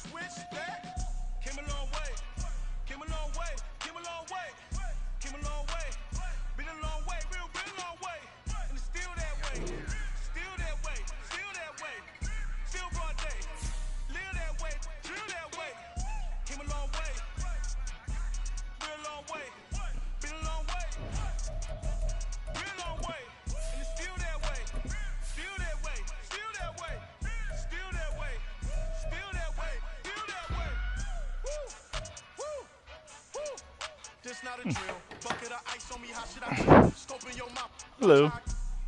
switch that. Came a long way, came a long way, came a long way, came a long way. Been a long way, real long way. And it's still that way, still that way, still that way. Still broad day, live that way, drill that way. Came a long way, real long way. Been a long way, real long way. And it's still that way, still that way, still that way, still that way, still that way, still that way. Woo, woo, woo. This not a drill. Bucket of ice on me, how should I feel? Scope in your mouth. Hello.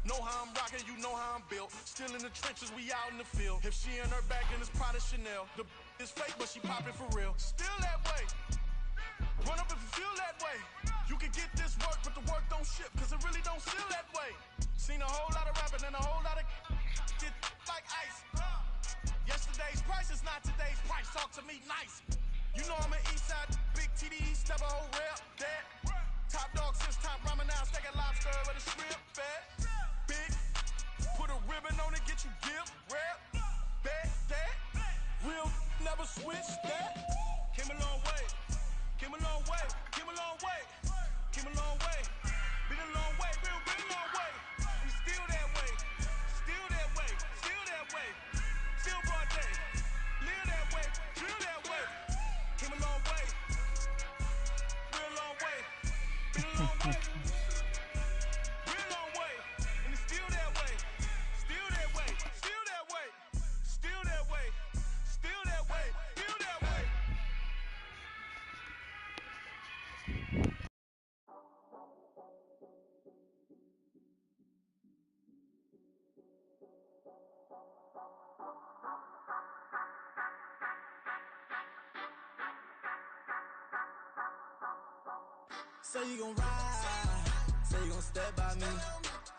Know how I'm rocking, you know how I'm built. Still in the trenches, we out in the field. If she in her bag, then it's Prada Chanel. The is fake, but she popping for real. Still that way. Run up if you feel that way. You can get this work, but the work don't ship, cause it really don't feel that way. Seen a whole lot of rapping and a whole lot of get like ice. Yesterday's price is not today's price. Talk to me nice. You know I'm an east side, big TD, step a whole rep, that. Top dog since top ramen now, steak and lobster with a shrimp, fat. Big, put a ribbon on it, get you gift, rap, bet, that. Real, never switch that. Came a long way, came a long way, came a long way, came a long way. Been a long way, real long way. We still that way, still that way, still that way. Still broad day, live that way, drill that way. Came a long way, real long way. Been a long way. Say you gon' ride, say you gon' step by me,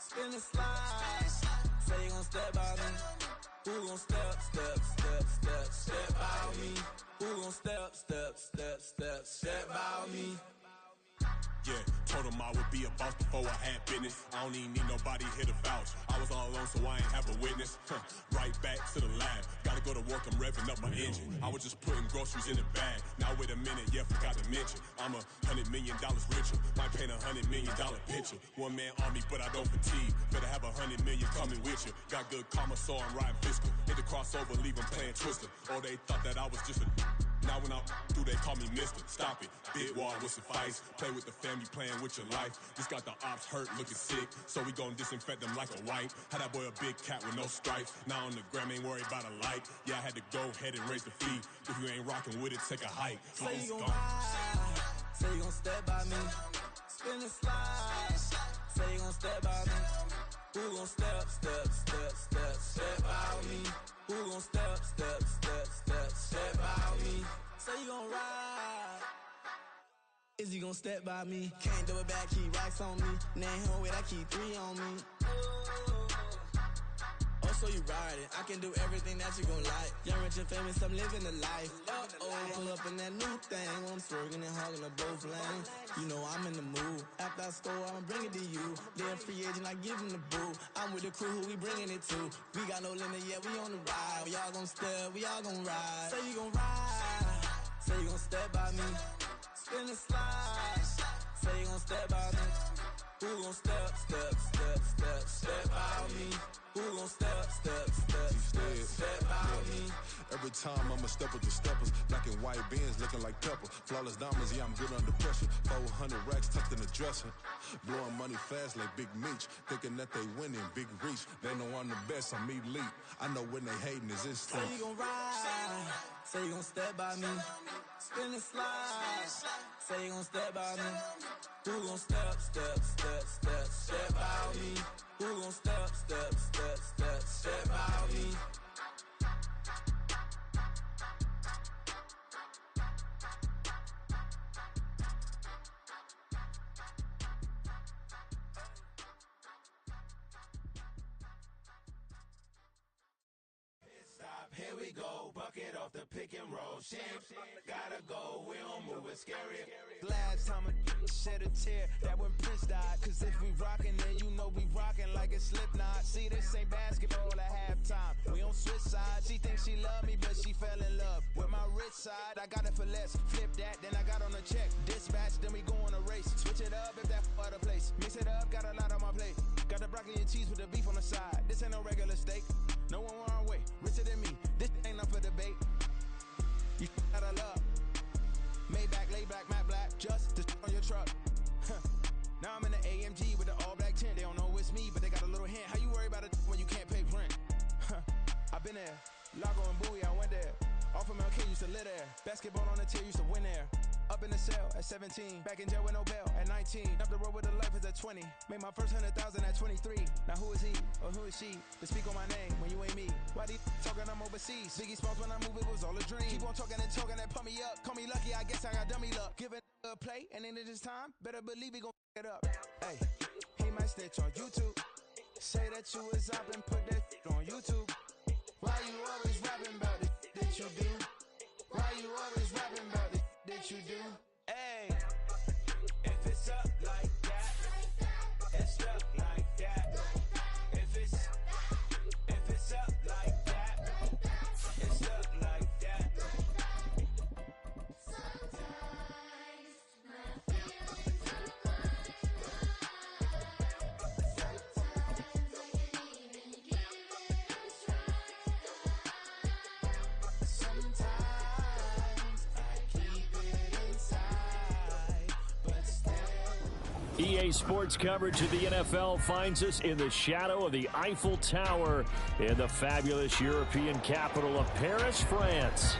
spin and slide, say you gon' step by me, who gon' step by me, who gon' step by me. Yeah, told him I would be a boss before I had business. I don't even need nobody here to vouch. I was all alone, so I ain't have a witness. Right back to the lab. Gotta go to work, I'm revving up my engine. I was just putting groceries in the bag. Now wait a minute, yeah, forgot to mention. I'm $100 million richer. Might paint $100 million picture. One man army, but I don't fatigue. Better have 100 million coming with you. Got good karma, so I'm riding fiscal. Hit the crossover, leave them playing Twister. Oh, they thought that I was just a... Now when I'm through, they call me Mister. Stop it, big wall would suffice. Play with the family, playing with your life. Just got the ops hurt, looking sick. So we gon' disinfect them like a wipe. Had that boy a big cat with no stripes. Now on the gram, ain't worried about a light. Yeah, I had to go ahead and raise the fee. If you ain't rocking with it, take a hike. Say you gon' ride, say you gon' step by me, spin and slide. Say you gon' step by me, who gon' step by me? Who gon' step by me? Say you gon' ride, is you gon' step by me? Can't do it back, keep racks on me. Name home with I keep 3 on me. Oh, so you ride it, I can do everything that you gon' like. Young, rich, and famous, I'm living the life. Pull up in that new thing, when I'm swerving and hogging the both lanes. You know I'm in the mood, after I score, I'ma bring it to you. They're free agent, I give them the boo. I'm with the crew, who we bringing it to. We got no limit, yeah, we on the ride. We all gon' step, we all gon' ride. Say you gon' ride, say you gon' step by me, spin and slide. Say you gon' step by me, who gon' step by me? Who gon' step by me? Every time I'ma step with the steppers. Black and white beans looking like pepper. Flawless diamonds, yeah, I'm good under pressure. 400 racks tucked in the dresser. Blowing money fast like Big Meech. Thinking that they winning, big reach. They know I'm the best, I'm elite. I know when they hating is instinct. Say you gon' ride, say you gon' step by me, spin and slide. Say you gon' step by me, who gon' step by me? Who gon' step by me? Here we go, Walk it off the pick and roll. Shit, gotta go, we don't move it scary. Last time a shed a tear, that when Prince died. Cause if we rockin', then you know we rockin' like a Slipknot. See, this ain't basketball at halftime. We on switch sides. She thinks she love me, but she fell in love with my rich side. I got it for less. Flip that, then I got on a check. Dispatch, then we go on a race. Switch it up if that other place. Mix it up, got a lot on my plate. Got the broccoli and cheese with the beef on the side. This ain't no regular steak. No one wrong way. Richer than me. This ain't up for debate. You out of love. Maybach, lay back, matte black. Just to on your truck. Now I'm in the AMG with the all black tint. They don't know it's me, but they got a little hint. How you worry about it when you can't pay rent? I've been there. Lago and Bowie, I went there. Off of MLK, used to live there. Basketball on the tier, used to win there. Up in the cell at 17. Back in jail with no bail at 19. Up the road with the life is at 20. Made my first 100,000 at 23. Now who is he or who is she to speak on my name when you ain't me? Why they talking I'm overseas? Biggie Smalls when I move, it was all a dream. Keep on talking and pump me up. Call me lucky, I guess I got dummy luck. Give it a play and then it's time. Better believe he gon' it up. Hey, he might snitch on YouTube. Say that you was up and put that on YouTube. Why you always rapping about it that you do? Why you always rapping about it that you do? Hey, if it's up like that, it's up like that. If it's up like that, it's up like that. Sometimes my feelings are sometimes I can't even give it a try. Sometimes EA Sports coverage of the NFL finds us in the shadow of the Eiffel Tower in the fabulous European capital of Paris, France.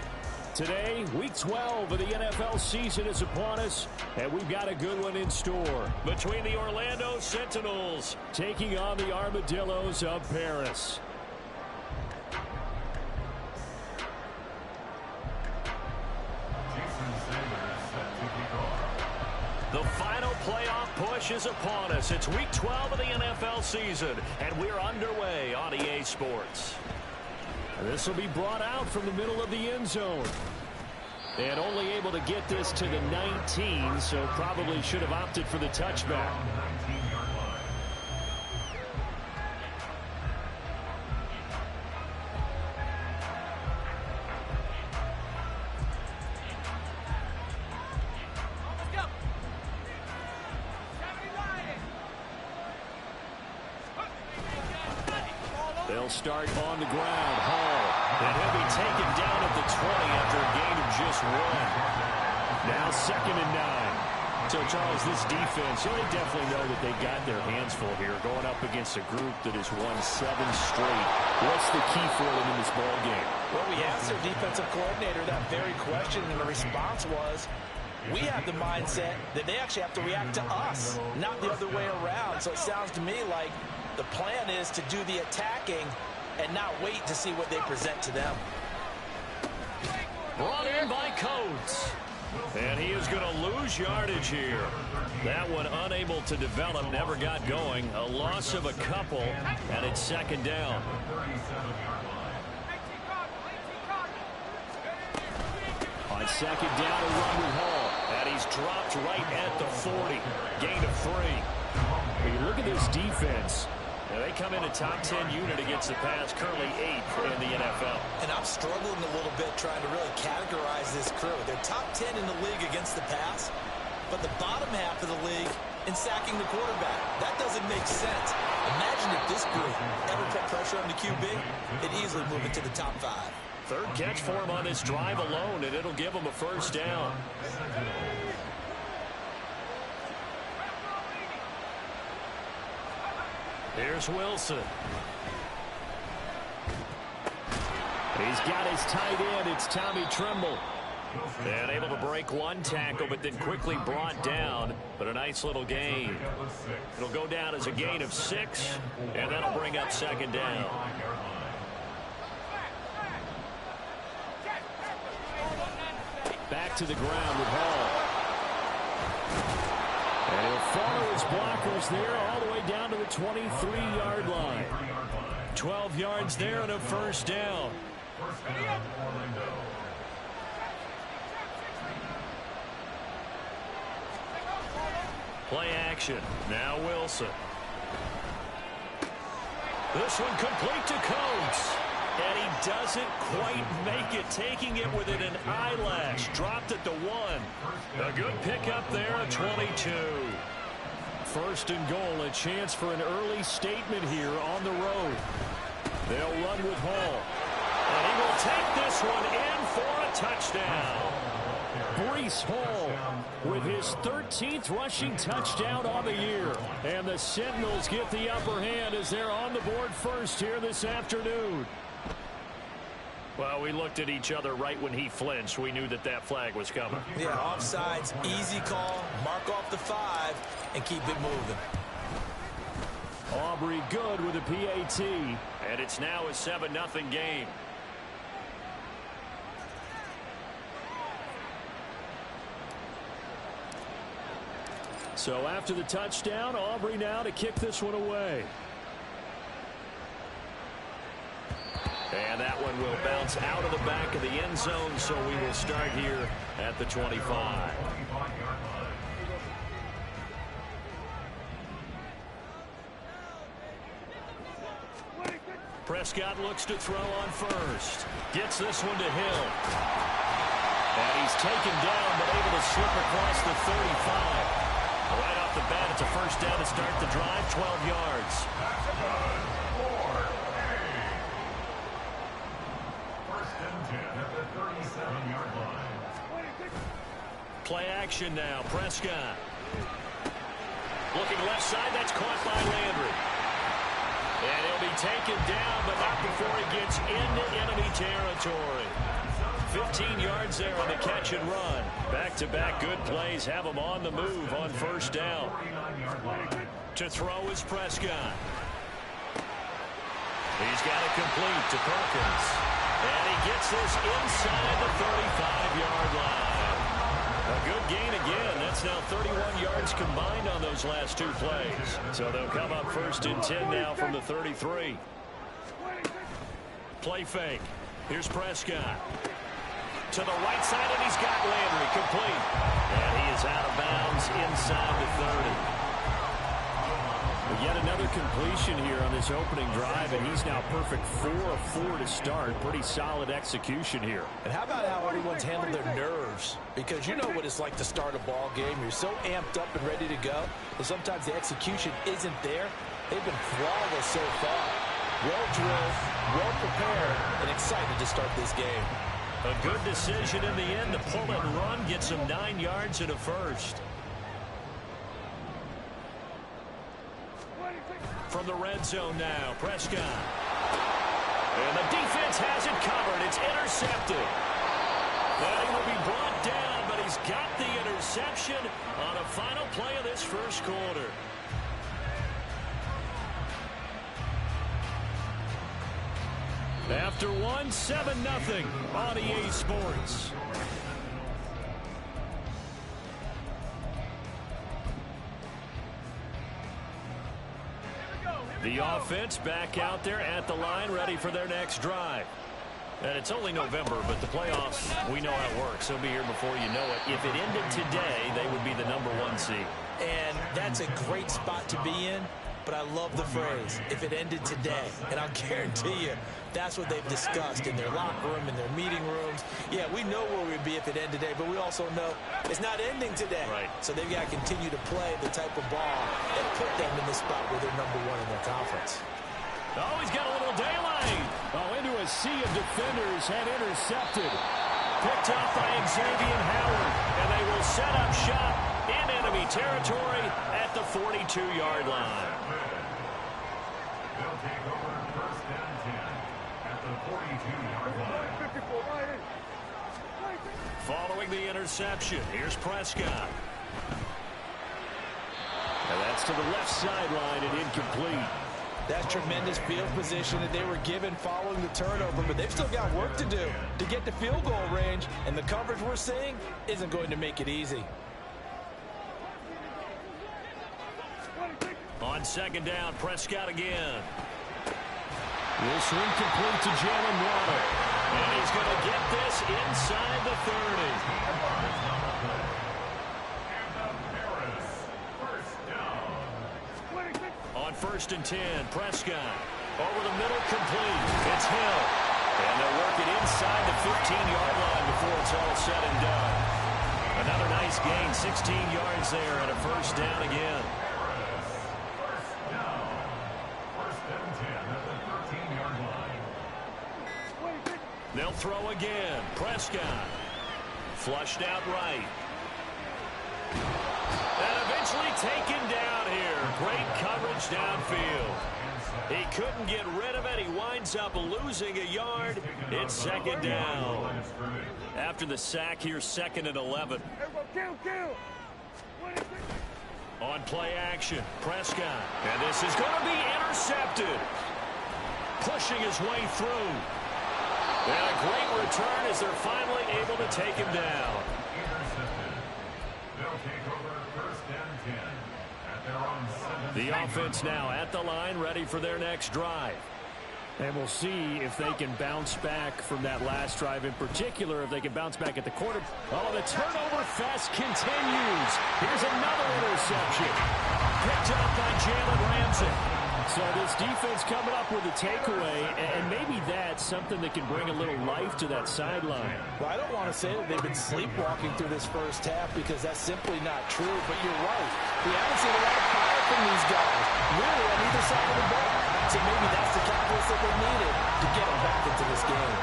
Today, week 12 of the NFL season is upon us, and we've got a good one in store between the Orlando Sentinels taking on the Armadillos of Paris. The final playoff push is upon us. It's week 12 of the NFL season, and we're underway on EA Sports. And this will be brought out from the middle of the end zone. And only able to get this to the 19, so probably should have opted for the touchback. They'll start on the ground. Hall. And he'll be taken down at the 20 after a gain of just 1. Now 2nd and 9. So, Charles, this defense, they definitely know that they've got their hands full here, going up against a group that has won 7 straight. What's the key for them in this ball game? Well, we asked their defensive coordinator that very question, and the response was, we have the mindset that they actually have to react to us, not the other way around. So it sounds to me like the plan is to do the attacking and not wait to see what they present to them. Brought in by Coates. And he is going to lose yardage here. That one unable to develop, never got going. A loss of a couple, and it's 2nd down. On 2nd down, a run with Hall. And he's dropped right at the 40. Gain of 3. When you look at this defense, they come in a top 10 unit against the pass, currently 8th in the NFL. And I'm struggling a little bit trying to really categorize this crew. They're top 10 in the league against the pass, but the bottom half of the league in sacking the quarterback. That doesn't make sense. Imagine if this group ever put pressure on the QB, it'd easily move it to the top 5. 3rd catch for him on this drive alone, and it'll give him a 1st down. Here's Wilson. He's got his tight end. It's Tommy Tremble. And able to break one tackle, but then quickly brought down. But a nice little gain. It'll go down as a gain of 6, and that'll bring up 2nd down. Back to the ground with Hall. And he'll follow his blockers there all the way down to the 23-yard line. 12 yards there and a 1st down. Play action. Now Wilson. This one complete to Coates. And he doesn't quite make it, taking it within an eyelash. Dropped at the 1. A good pickup there at 22. First and goal, a chance for an early statement here on the road. They'll run with Hall. And he will take this one in for a touchdown. Breece Hall with his 13th rushing touchdown on the year. And the Sentinels get the upper hand as they're on the board first here this afternoon. Well, we looked at each other right when he flinched. We knew that that flag was coming. Yeah, offsides, easy call, mark off the 5, and keep it moving. Aubrey good with a PAT. And it's now a 7-0 game. So after the touchdown, Aubrey now to kick this one away. And that one will bounce out of the back of the end zone, so we will start here at the 25. Prescott looks to throw on first. Gets this one to Hill. And he's taken down, but able to slip across the 35. Right off the bat, it's a first down to start the drive, 12 yards. First and 10 at the 37-yard line. Play action now, Prescott. Looking left side, that's caught by Landry. And he'll be taken down, but not before he gets into enemy territory. 15 yards there on the catch and run. Back-to-back good plays have him on the move on first down. To throw is Prescott. He's got it complete to Perkins. And he gets this inside the 35-yard line. A good gain again. That's now 31 yards combined on those last 2 plays. So they'll come up first and 10 now from the 33. Play fake. Here's Prescott. To the right side, and he's got Landry complete. And he is out of bounds inside the 30. Yet another completion here on this opening drive, and he's now perfect 4 of 4 to start. Pretty solid execution here. And how about how everyone's handled their nerves? Because you know what it's like to start a ball game. You're so amped up and ready to go, but sometimes the execution isn't there. They've been flawless so far. Well drilled, well prepared, and excited to start this game. A good decision in the end to pull and run, gets him 9 yards and a first. From the red zone now, Prescott. And the defense has it covered. It's intercepted. And he will be brought down, but he's got the interception on a final play of this first quarter. After 7-0 on EA Sports. The offense back out there at the line, ready for their next drive. And it's only November, but the playoffs, we know how it works. They'll be here before you know it. If it ended today, they would be the #1 seed. And that's a great spot to be in. But I love the phrase, if it ended today. And I'll guarantee you, that's what they've discussed in their locker room, in their meeting rooms. Yeah, we know where we'd be if it ended today, but we also know it's not ending today. Right. So they've got to continue to play the type of ball that put them in the spot where they're #1 in their conference. Oh, he's got a little daylight. Oh, into a sea of defenders and intercepted. Picked up by Xavier Howard, and they will set up shop in enemy territory at the 42-yard line. They'll take over first and 10 at the 42-yard line. Following the interception, here's Prescott. And that's to the left sideline and incomplete. That's tremendous field position that they were given following the turnover, but they've still got work to do to get to field goal range, and the coverage we're seeing isn't going to make it easy. On second down, Prescott again. This one complete to Jalen Waddle. And he's going to get this inside the 30. On 1st and 10, Prescott. Over the middle, complete. It's Hill. And they'll work it inside the 15-yard line before it's all said and done. Another nice gain, 16 yards there, and a 1st down again. They'll throw again. Prescott. Flushed out right. And eventually taken down here. Great coverage downfield. He couldn't get rid of it. He winds up losing a yard. It's 2nd down. After the sack here, 2nd and 11. On play action, Prescott. And this is going to be intercepted. Pushing his way through. And a great return as they're finally able to take him down. Intercepted. They'll take over 1st and 10 at their own 7. The offense now at the line, ready for their next drive. And we'll see if they can bounce back from that last drive, in particular, if they can bounce back at the quarter. Oh, the turnover fest continues. Here's another interception. Picked up by Jalen Ramsey. So this defense coming up with a takeaway, and maybe that's something that can bring a little life to that sideline. Well, I don't want to say that they've been sleepwalking through this 1st half because that's simply not true, but you're right. We haven't seen a lot of power from these guys, really, on either side of the ball. So maybe that's the catalyst that they needed to get them back into this game.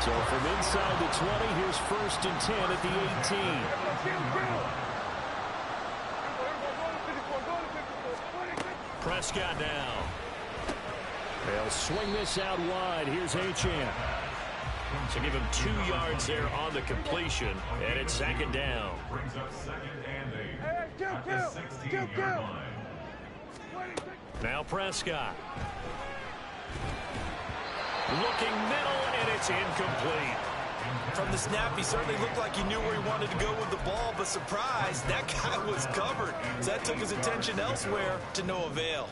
So from inside the 20, here's 1st and 10 at the 18. Prescott now. They'll swing this out wide. Here's Achane. So give him 2 yards there on the completion, and it's 2nd down. Brings up 2nd and 8 at the 16-yard line. Now Prescott. Looking middle, and it's incomplete. From the snap, he certainly looked like he knew where he wanted to go with the ball, but surprise, that guy was covered. So that took his attention elsewhere to no avail.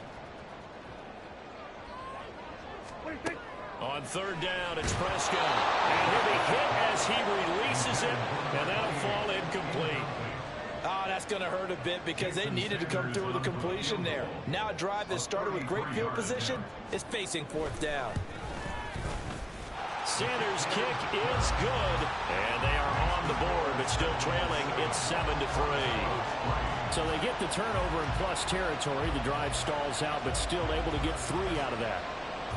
On 3rd down, it's Prescott. And he'll be hit as he releases it, and that'll fall incomplete. Oh, that's going to hurt a bit because they needed to come through with a completion there. Now a drive that started with great field position is facing 4th down. Sanders' kick is good, and they are on the board, but still trailing. It's 7-3. So they get the turnover in plus territory. The drive stalls out, but still able to get 3 out of that.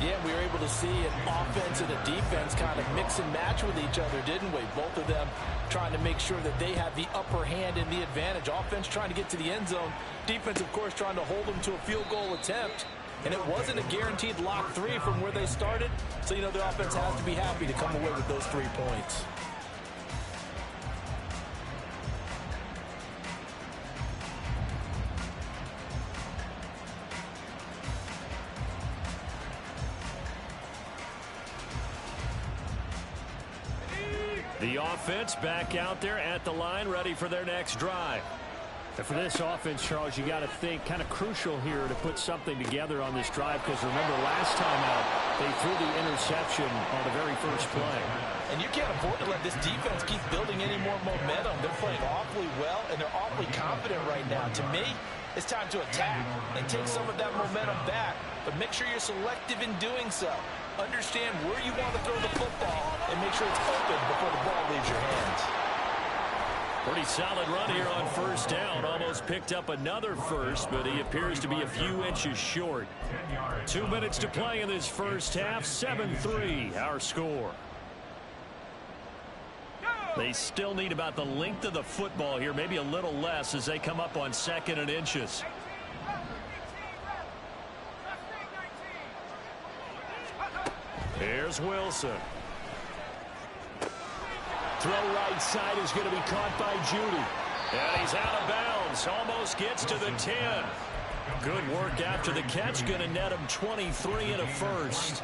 Yeah, we were able to see an offense and a defense kind of mix and match with each other, didn't we? Both of them trying to make sure that they have the upper hand and the advantage. Offense trying to get to the end zone. Defense, of course, trying to hold them to a field goal attempt. And it wasn't a guaranteed lock 3 from where they started. So, the offense has to be happy to come away with those 3 points. The offense back out there at the line, ready for their next drive. And for this offense, Charles, you got to think kind of crucial here to put something together on this drive, because remember last time out, they threw the interception on the very first play. And you can't afford to let this defense keep building any more momentum. They're playing awfully well, and they're awfully confident right now. To me, it's time to attack and take some of that momentum back, but make sure you're selective in doing so. Understand where you want to throw the football and make sure it's open before the ball leaves your hands. Pretty solid run here on 1st down. Almost picked up another first, but he appears to be a few inches short. 2 minutes to play in this 1st half. 7-3, our score. They still need about the length of the football here, maybe a little less as they come up on 2nd and inches. Here's Wilson. Throw right side is going to be caught by Judy. And he's out of bounds. Almost gets to the 10. Good work after the catch. Going to net him 23 and a first.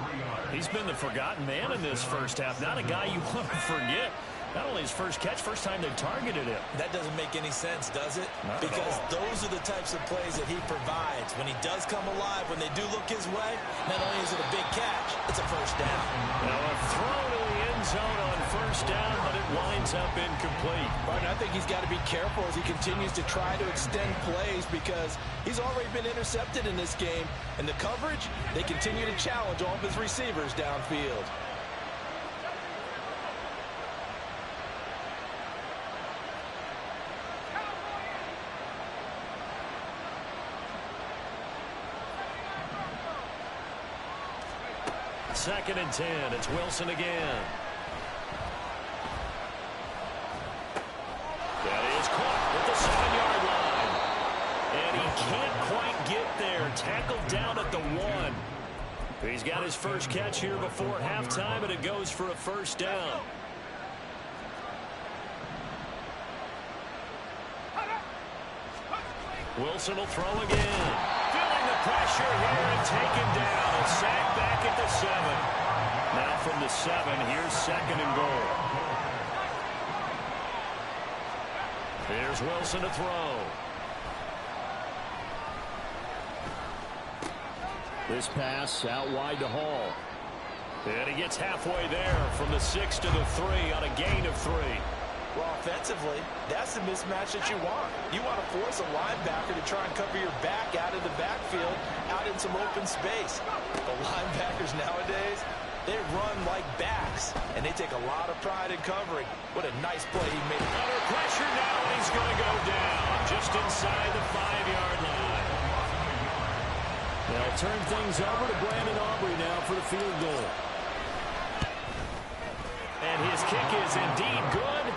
He's been the forgotten man in this 1st half. Not a guy you want to forget. Not only his first catch, first time they targeted him. That doesn't make any sense, does it? Because those are the types of plays that he provides. When he does come alive, when they do look his way, not only is it a big catch, it's a 1st down. Now a throw to end zone on first down, but it winds up incomplete. Martin, I think he's got to be careful as he continues to try to extend plays because he's already been intercepted in this game. And the coverage, they continue to challenge all of his receivers downfield. Second and 10. It's Wilson again. That is caught at the 7-yard line. And he can't quite get there. Tackled down at the 1. He's got his first catch here before halftime, and it goes for a first down. Wilson will throw again. Feeling the pressure here and taken down. A sack back at the 7. Now from the 7, here's second and goal. Here's Wilson to throw. This pass out wide to Hall. And he gets halfway there from the 6 to the 3 on a gain of 3. Well, offensively, that's the mismatch that you want. You want to force a linebacker to try and cover your back out of the backfield, out in some open space. The linebackers nowadays, they run like backs, and they take a lot of pride in covering. What a nice play he made. Under pressure now, and he's going to go down just inside the 5-yard line. They'll turn things over to Brandon Aubrey now for the field goal. And his kick is indeed good.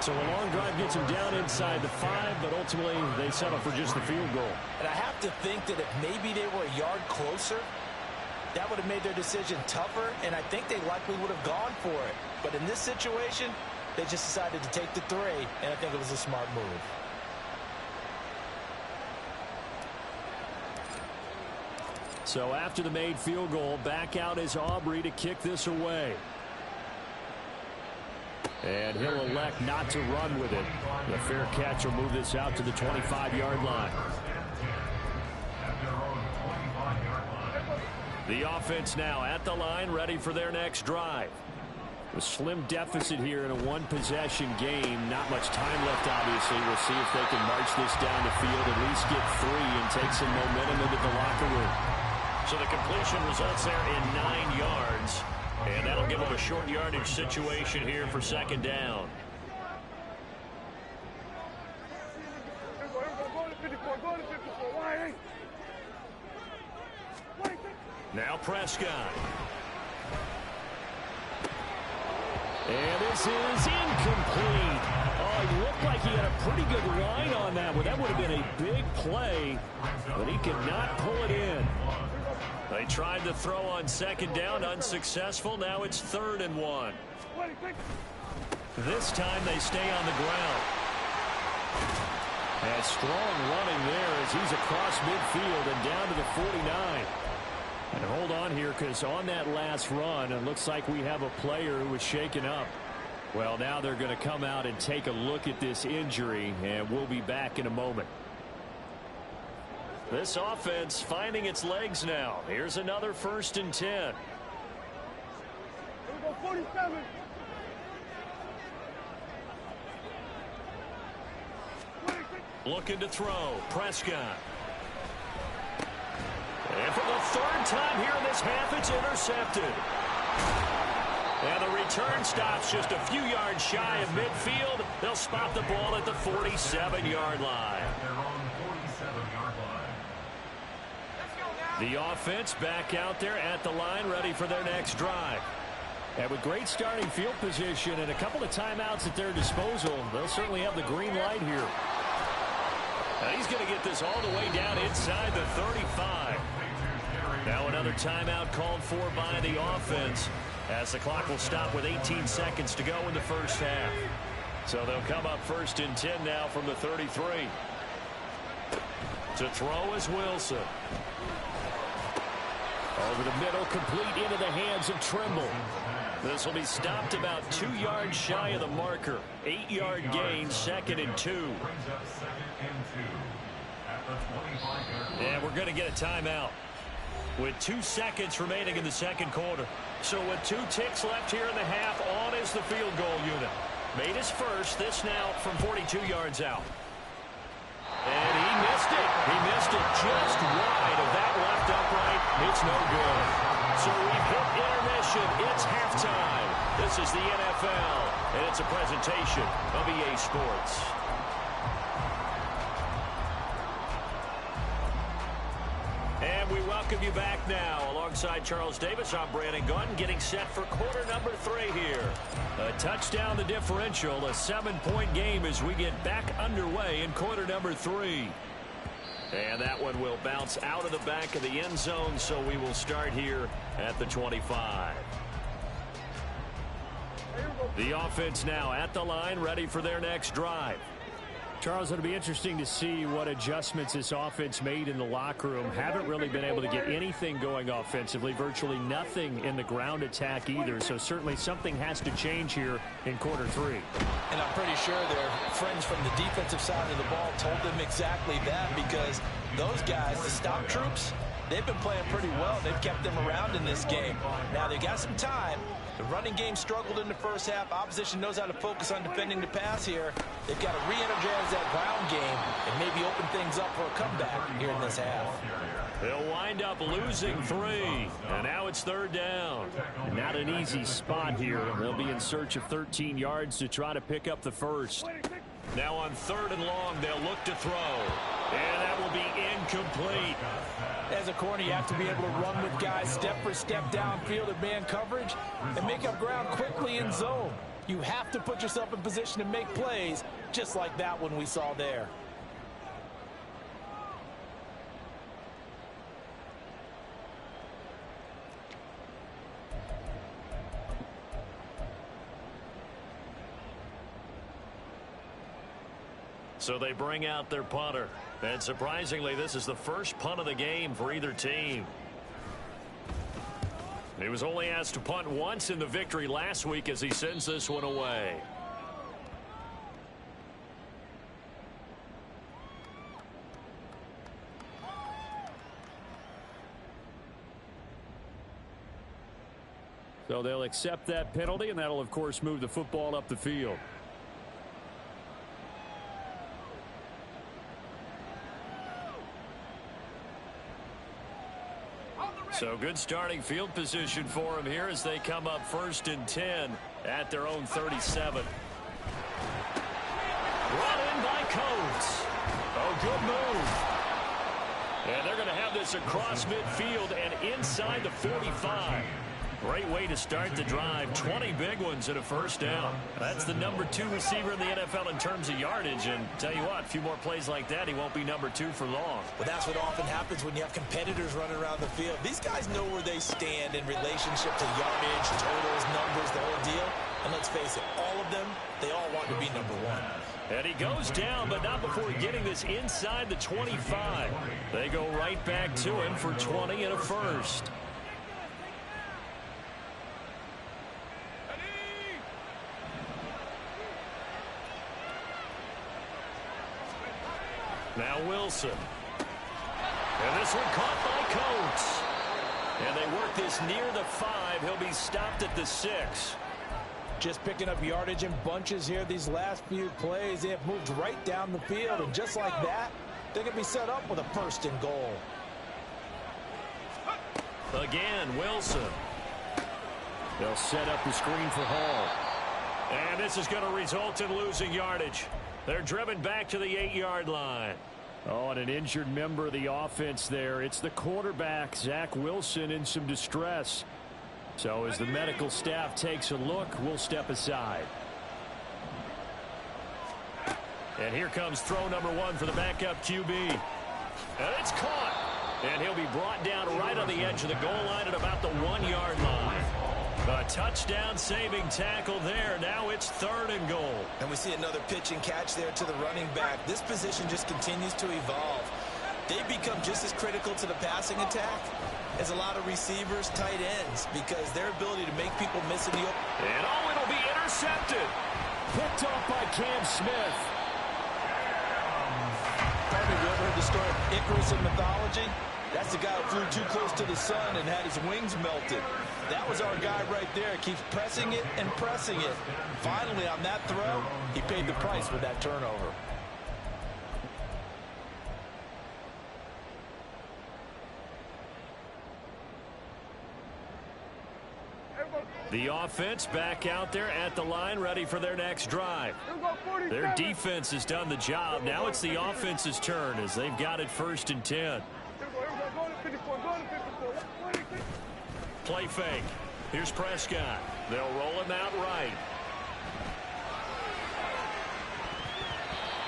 So a long drive gets him down inside the 5, but ultimately they settle for just the field goal. And I have to think that if maybe they were a yard closer, that would have made their decision tougher, and I think they likely would have gone for it. But in this situation, they just decided to take the 3, and I think it was a smart move. So after the made field goal, back out is Aubrey to kick this away. And he'll elect not to run with it. The fair catch will move this out to the 25-yard line. The offense now at the line, ready for their next drive. A slim deficit here in a one-possession game. Not much time left, obviously. We'll see if they can march this down the field, at least get 3 and take some momentum into the locker room. So the completion results there in 9 yards. And that'll give them a short yardage situation here for second down. Now Prescott. And this is incomplete. Oh, he looked like he had a pretty good line on that one. That would have been a big play, but he could not pull it in. They tried to throw on second down, unsuccessful. Now it's 3rd and 1. This time they stay on the ground. And strong running there as he's across midfield and down to the 49. And hold on here, because on that last run, it looks like we have a player who was shaken up. Well, now they're going to come out and take a look at this injury, and we'll be back in a moment. This offense finding its legs now. Here's another 1st and 10. Here we go, 47. Looking to throw. Prescott. And for the 3rd time here in this half, it's intercepted. And the return stops just a few yards shy of midfield. They'll spot the ball at the 47-yard line. The offense back out there at the line, ready for their next drive. And with great starting field position and a couple of timeouts at their disposal, they'll certainly have the green light here. Now he's going to get this all the way down inside the 35. Now another timeout called for by the offense, as the clock will stop with 18 seconds to go in the first half. So they'll come up 1st and 10 now from the 33. To throw is Wilson. Over the middle, complete into the hands of Trimble. This will be stopped about 2 yards shy of the marker. 8-yard gain, 2nd and 2. And we're going to get a timeout. with 2 seconds remaining in the second quarter. So with 2 ticks left here in the half, on is the field goal unit. Made his first, this now from 42 yards out. And he missed it. He missed it just wide of that left upright. It's no good. So we've hit intermission. It's halftime. This is the NFL, and it's a presentation of EA Sports. And we welcome you back now. Alongside Charles Davis, I'm Brandon Gunn, getting set for quarter number 3 here. A touchdown the differential, a 7-point game as we get back underway in quarter number 3. And that one will bounce out of the back of the end zone, so we will start here at the 25. The offense now at the line, ready for their next drive. Charles, it'll be interesting to see what adjustments this offense made in the locker room. Haven't really been able to get anything going offensively, virtually nothing in the ground attack either. So certainly something has to change here in quarter 3. And I'm pretty sure their friends from the defensive side of the ball told them exactly that, because those guys, the stop troops, they've been playing pretty well. They've kept them around in this game. Now they've got some time. The running game struggled in the first half. Opposition knows how to focus on defending the pass here. They've got to re-energize that ground game and maybe open things up for a comeback here in this half. They'll wind up losing 3, and now it's 3rd down. Not an easy spot here. They'll be in search of 13 yards to try to pick up the first. Now on 3rd and long, they'll look to throw, and that will be incomplete. As a corner, you have to be able to run with guys step for step downfield at man coverage and make up ground quickly in zone. You have to put yourself in position to make plays, just like that one we saw there. So they bring out their punter. And surprisingly, this is the first punt of the game for either team. He was only asked to punt once in the victory last week as he sends this one away. So they'll accept that penalty, and that'll, of course, move the football up the field. So good starting field position for him here as they come up 1st and 10 at their own 37. Brought in by Coates. Oh, good move. And they're going to have this across midfield and inside the 45. Great way to start the drive. 20 big ones and a first down. That's the number 2 receiver in the NFL in terms of yardage. And tell you what, a few more plays like that, he won't be number 2 for long. Well, that's what often happens when you have competitors running around the field. These guys know where they stand in relationship to yardage, totals, numbers, the whole deal. And let's face it, all of them, they all want to be number 1. And he goes down, but not before getting this inside the 25. They go right back to him for 20 and a first. Now Wilson. And this one caught by Coates. And they work this near the 5. He'll be stopped at the 6. Just picking up yardage in bunches here these last few plays. They have moved right down the field. And just like that, they can be set up with a 1st and goal. Again, Wilson. They'll set up the screen for Hall. And this is going to result in losing yardage. They're driven back to the 8-yard line. Oh, and an injured member of the offense there. It's the quarterback, Zach Wilson, in some distress. So as the medical staff takes a look, we'll step aside. And here comes throw number 1 for the backup QB. And it's caught. And he'll be brought down right on the edge of the goal line at about the 1-yard line. A touchdown saving tackle there. Now it's 3rd and goal. And we see another pitch and catch there to the running back. This position just continues to evolve. They become just as critical to the passing attack as a lot of receivers, tight ends, because their ability to make people miss in the open. And oh, it'll be intercepted. Picked off by Cam Smith. Have you ever heard the story of Icarus in mythology? That's the guy who flew too close to the sun and had his wings melted. That was our guy right there. Keeps pressing it and pressing it. Finally, on that throw, he paid the price with that turnover. The offense back out there at the line, ready for their next drive. Their defense has done the job. Now it's the offense's turn as they've got it 1st and 10. Play fake. Here's Prescott. They'll roll him out right.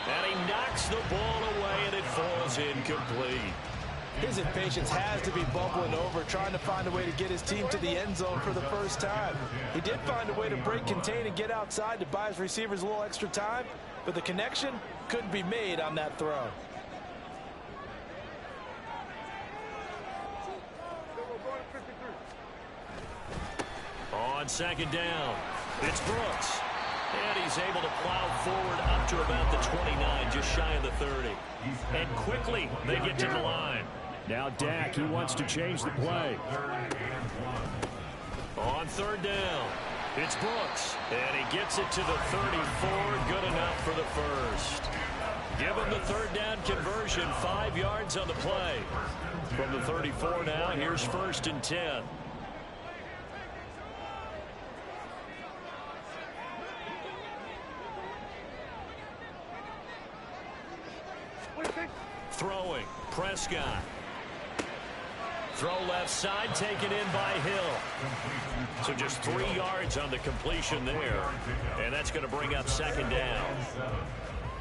And he knocks the ball away, and it falls incomplete. His impatience has to be bubbling over, trying to find a way to get his team to the end zone for the first time. He did find a way to break, contain, and get outside to buy his receivers a little extra time, but the connection couldn't be made on that throw. On 2nd down, it's Brooks. And he's able to plow forward up to about the 29, just shy of the 30. And quickly, they get to the line. Now Dak, he wants to change the play. On 3rd down, it's Brooks. And he gets it to the 34, good enough for the first. Give him the 3rd down conversion, 5 yards on the play. From the 34 now, here's 1st and 10. Throwing, Prescott. Throw left side, taken in by Hill. So just 3 yards on the completion there. And that's going to bring up 2nd down.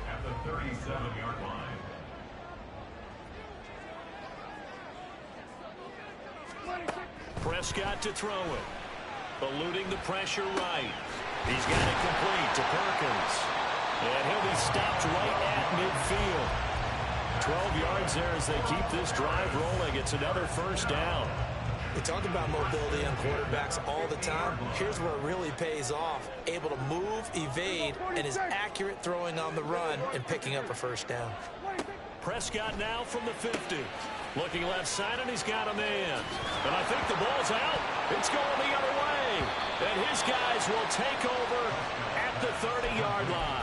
At the 37-yard line. Prescott to throw it. Eluding the pressure right. He's got it complete to Perkins. And he'll be stopped right at midfield. 12 yards there as they keep this drive rolling. It's another 1st down. We talk about mobility on quarterbacks all the time. Here's where it really pays off. Able to move, evade, and is accurate throwing on the run and picking up a 1st down. Prescott now from the 50. Looking left side, and he's got a man. And I think the ball's out. It's going the other way. And his guys will take over at the 30-yard line.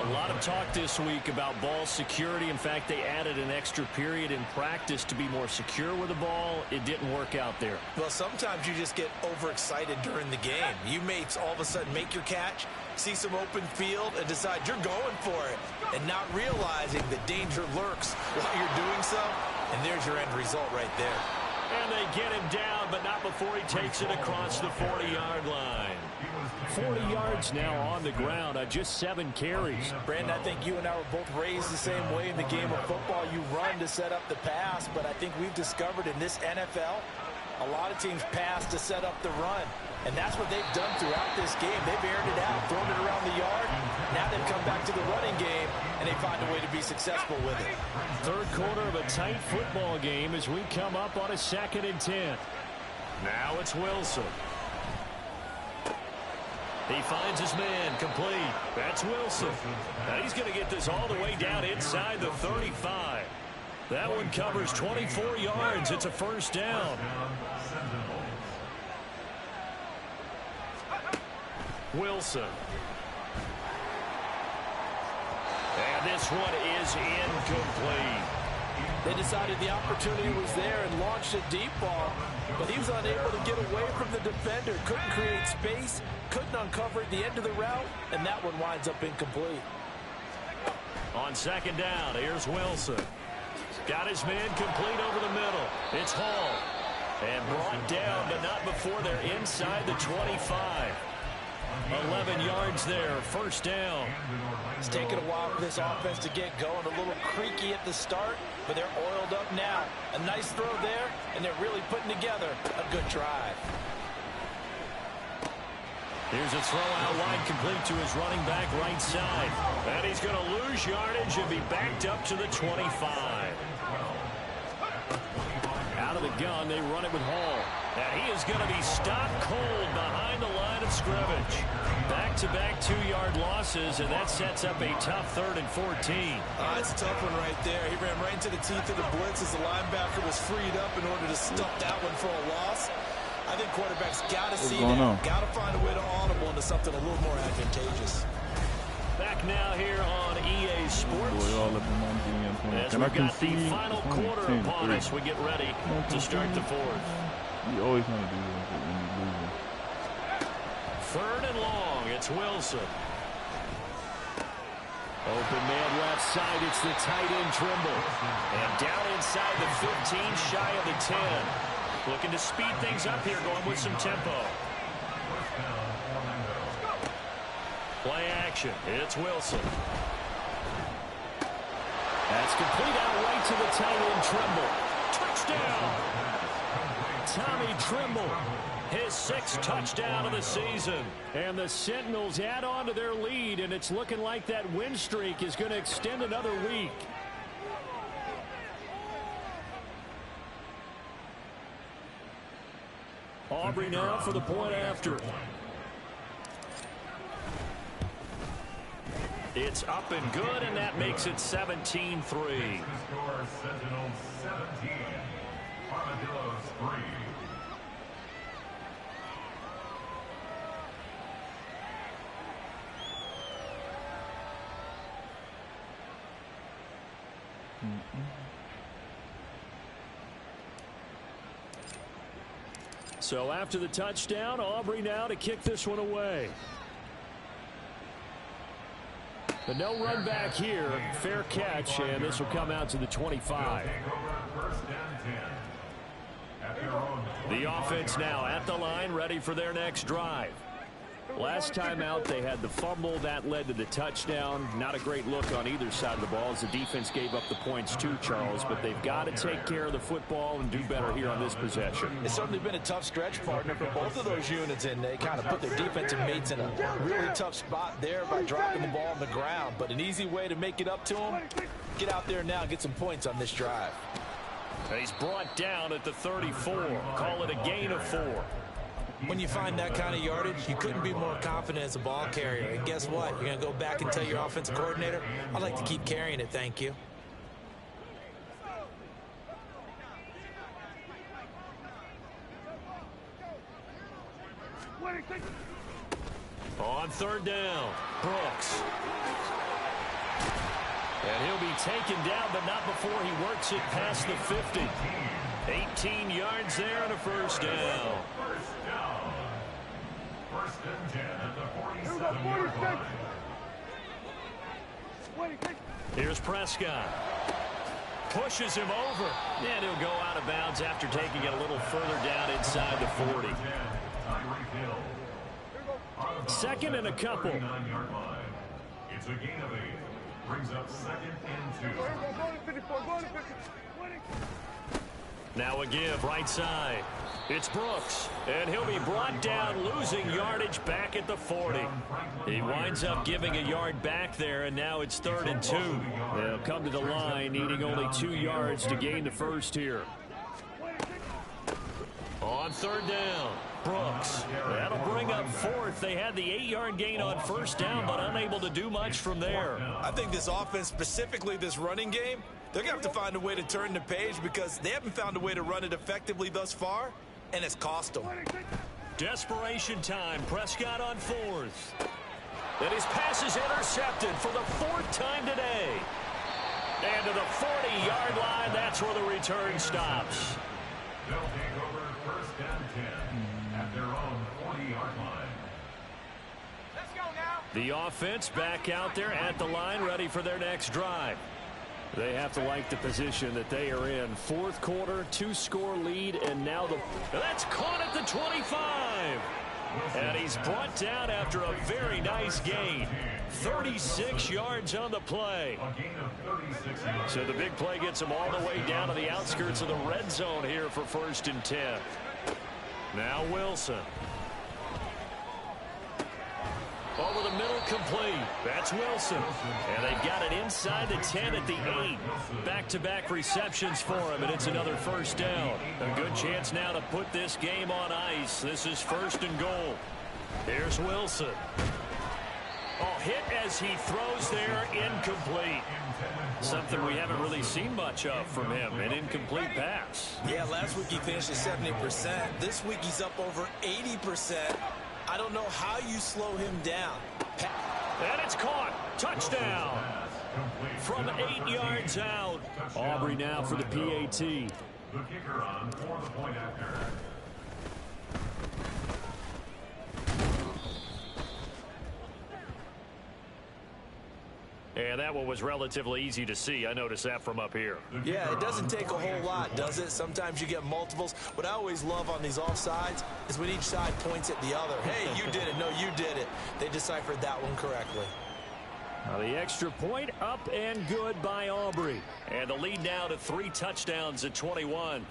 A lot of talk this week about ball security. In fact, they added an extra period in practice to be more secure with the ball. It didn't work out there. Well, sometimes you just get overexcited during the game. You may all of a sudden make your catch, see some open field, and decide you're going for it, and not realizing the danger lurks while you're doing so, and there's your end result right there. And they get him down, but not before he takes it across the 40-yard line. 40 yards now on the ground on just 7 carries. Brandon, I think you and I were both raised the same way in the game of football. You run to set up the pass, but I think we've discovered in this NFL, a lot of teams pass to set up the run. And that's what they've done throughout this game. They've aired it out, thrown it around the yard. Now they've come back to the running game, and they find a way to be successful with it. 3rd quarter of a tight football game as we come up on a 2nd and 10. Now it's Wilson. He finds his man complete. That's Wilson. Now he's going to get this all the way down inside the 35. That one covers 24 yards. It's a 1st down. Wilson. And this one is incomplete. They decided the opportunity was there and launched a deep ball, but he was unable to get away from the defender. Couldn't create space, couldn't uncover at the end of the route, and that one winds up incomplete. On 2nd down, here's Wilson. Got his man complete over the middle. It's Hall. And brought down, but not before they're inside the 25. 11 yards there, 1st down. It's taken a while for this offense to get going. A little creaky at the start, but they're oiled up now. A nice throw there, and they're really putting together a good drive. Here's a throw out wide complete to his running back right side. And he's going to lose yardage and be backed up to the 25. Out of of the gun. They run it with Hall. And he is going to be stopped cold behind the line of scrimmage. Back-to-back 2-yard losses, and that sets up a tough 3rd and 14. It's a tough one right there. He ran right into the teeth of the blitz as the linebacker was freed up in order to stuff that one for a loss. I think quarterbacks got to see that. Got to find a way to audible into something a little more advantageous. Back now here on EA Sports. As we've got the final quarter upon us, we get ready to start the 4th. You always want to do that when you're losing. 3rd and long. It's Wilson. Open man left side. It's the tight end Trimble. And down inside the 15, shy of the 10. Looking to speed things up here, going with some tempo. Play action. It's Wilson. That's complete out right to the tight end Trimble. Touchdown! Tommy Trimble, his 6th touchdown of the season. And the Sentinels add on to their lead, and it's looking like that win streak is going to extend another week. Aubrey now for the point after. It's up and good, and that makes it 17-3. Score Sentinel 17, Armadillos 3. So after the touchdown, Aubrey now to kick this one away. But no run back here. Fair catch, and this will come out to the 25. The offense now at the line, ready for their next drive. Last time out, they had the fumble. That led to the touchdown. Not a great look on either side of the ball as the defense gave up the points too, Charles. But they've got to take care of the football and do better here on this possession. It's certainly been a tough stretch, partner, for both of those units, and they kind of put their defensive mates in a really tough spot there by dropping the ball on the ground. But an easy way to make it up to them, get out there now and get some points on this drive. He's brought down at the 34. Call it a gain of 4. When you find that kind of yardage, you couldn't be more confident as a ball carrier. And guess what? You're going to go back and tell your offensive coordinator, I'd like to keep carrying it, thank you. On 3rd down, Brooks. And he'll be taken down, but not before he works it past the 50. 18 yards there and a 1st down. First and 10 at the 47-yard line. Here's Prescott. Pushes him over. And he'll go out of bounds after taking it a little further down inside the 40. 2nd and a couple. It's a gain of 8. Brings up 2nd and 2. Now a give right side. It's Brooks, and he'll be brought down, losing yardage back at the 40. He winds up giving a yard back there, and now it's 3rd and 2. They'll come to the line, needing only 2 yards to gain the 1st here. On 3rd down, Brooks. That'll bring up 4th. They had the 8-yard gain on 1st down, but unable to do much from there. I think this offense, specifically this running game, they're going to have to find a way to turn the page because they haven't found a way to run it effectively thus far, and it's cost them. Desperation time. Prescott on 4th. And his pass is intercepted for the 4th time today. And to the 40-yard line, that's where the return stops. They'll take over 1st and 10 at their own 40-yard line. Let's go now. The offense back out there at the line, ready for their next drive. They have to like the position that they are in. 4th quarter, 2-score lead, and now that's caught at the 25. And he's brought down after a very nice gain. 36 yards on the play. So the big play gets him all the way down to the outskirts of the red zone here for 1st and 10. Now Wilson. Over the middle, complete. That's Wilson. And they've got it inside the 10 at the 8. Back-to-back receptions for him, and it's another first down. A good chance now to put this game on ice. This is 1st and goal. Here's Wilson. Oh, hit as he throws there, incomplete. Something we haven't really seen much of from him, an incomplete pass. Yeah, last week he finished at 70%. This week he's up over 80%. I don't know how you slow him down. And it's caught. Touchdown. From 8 yards out. Aubrey now for the PAT. The kicker on for the point after. And that one was relatively easy to see. I noticed that from up here. Yeah, it doesn't take a whole lot, does it? Sometimes you get multiples. What I always love on these offsides is when each side points at the other. Hey, you did it. No, you did it. They deciphered that one correctly. Now the extra point up and good by Aubrey. And the lead now to 3 touchdowns at 21.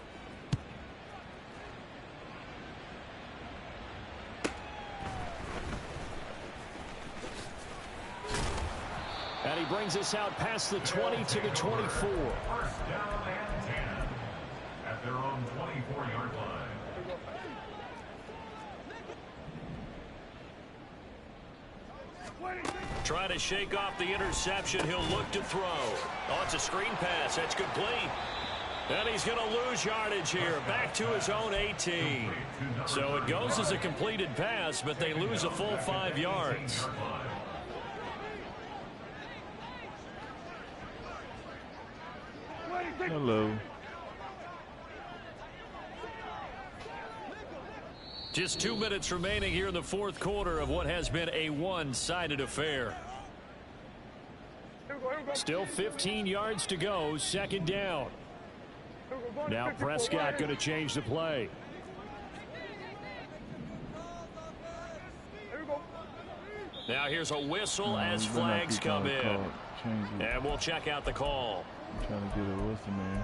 And he brings us out past the 20 to the 24. First down and 10 at their own 24-yard line. Trying to shake off the interception. He'll look to throw. Oh, it's a screen pass. That's complete. And he's going to lose yardage here. Back to his own 18. So it goes as a completed pass, but they lose a full 5 yards. Hello. Just 2 minutes remaining here in the 4th quarter of what has been a one-sided affair. Still 15 yards to go, 2nd down. Now Prescott going to change the play. Now here's a whistle as flags come in. And we'll check out the call. I'm trying to get a whistle, man.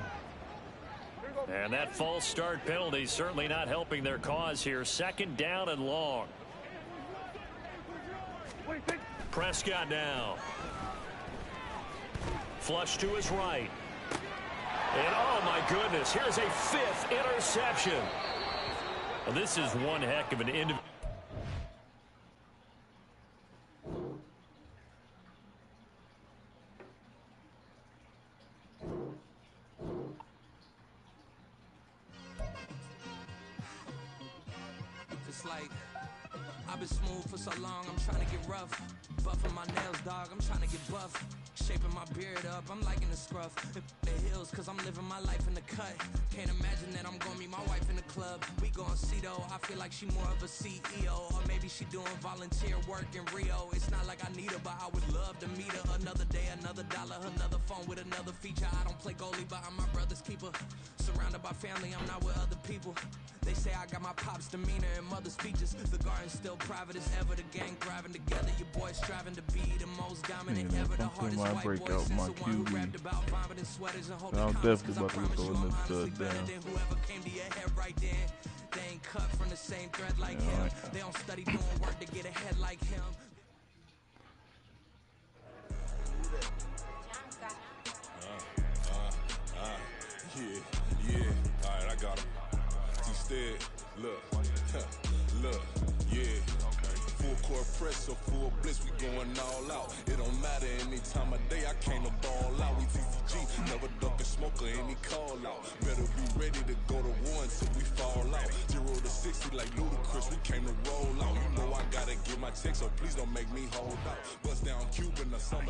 And that false start penalty certainly not helping their cause here. 2nd down and long. Prescott now. Flush to his right. And oh my goodness, here's a 5th interception. Well, this is one heck of an individual. Like I've been smooth for so long, I'm trying to get rough. Buffing my nails, dog, I'm trying to get buff. Shaping my beard up, I'm liking the scruff. The hills, cause I'm living my life in the cut. Can't imagine that I'm gonna meet my wife in the club. We gon' see though, I feel like she more of a CEO. Or maybe she doing volunteer work in Rio. It's not like I need her, but I would love to meet her. Another day, another dollar, another phone with another feature. I don't play goalie, but I'm my brother's keeper. Surrounded by family, I'm not with other people. They say I got my pop's demeanor and mother's speeches. The garden's still private as ever. The gang thriving together. Your boys striving to be the most dominant ever. The hardest white boy since the one who rapped about vomiting sweaters and hoping comments. Cause I promise you I'm honestly better than whoever came to your head right then. They ain't cut from the same thread like him. They don't study doing work to get ahead like him. Yeah, alright, I got him. Instead, look, yeah. Full court press or full blitz, we going all out. It don't matter any time of day, I came to ball out. We TCG, never duck a smoker, any call out. Better be ready to go to war until we fall out. 0 to 60 like Ludacris, we came to roll out. You know I gotta get my check, so please don't make me hold out. Bust down Cuban or summer.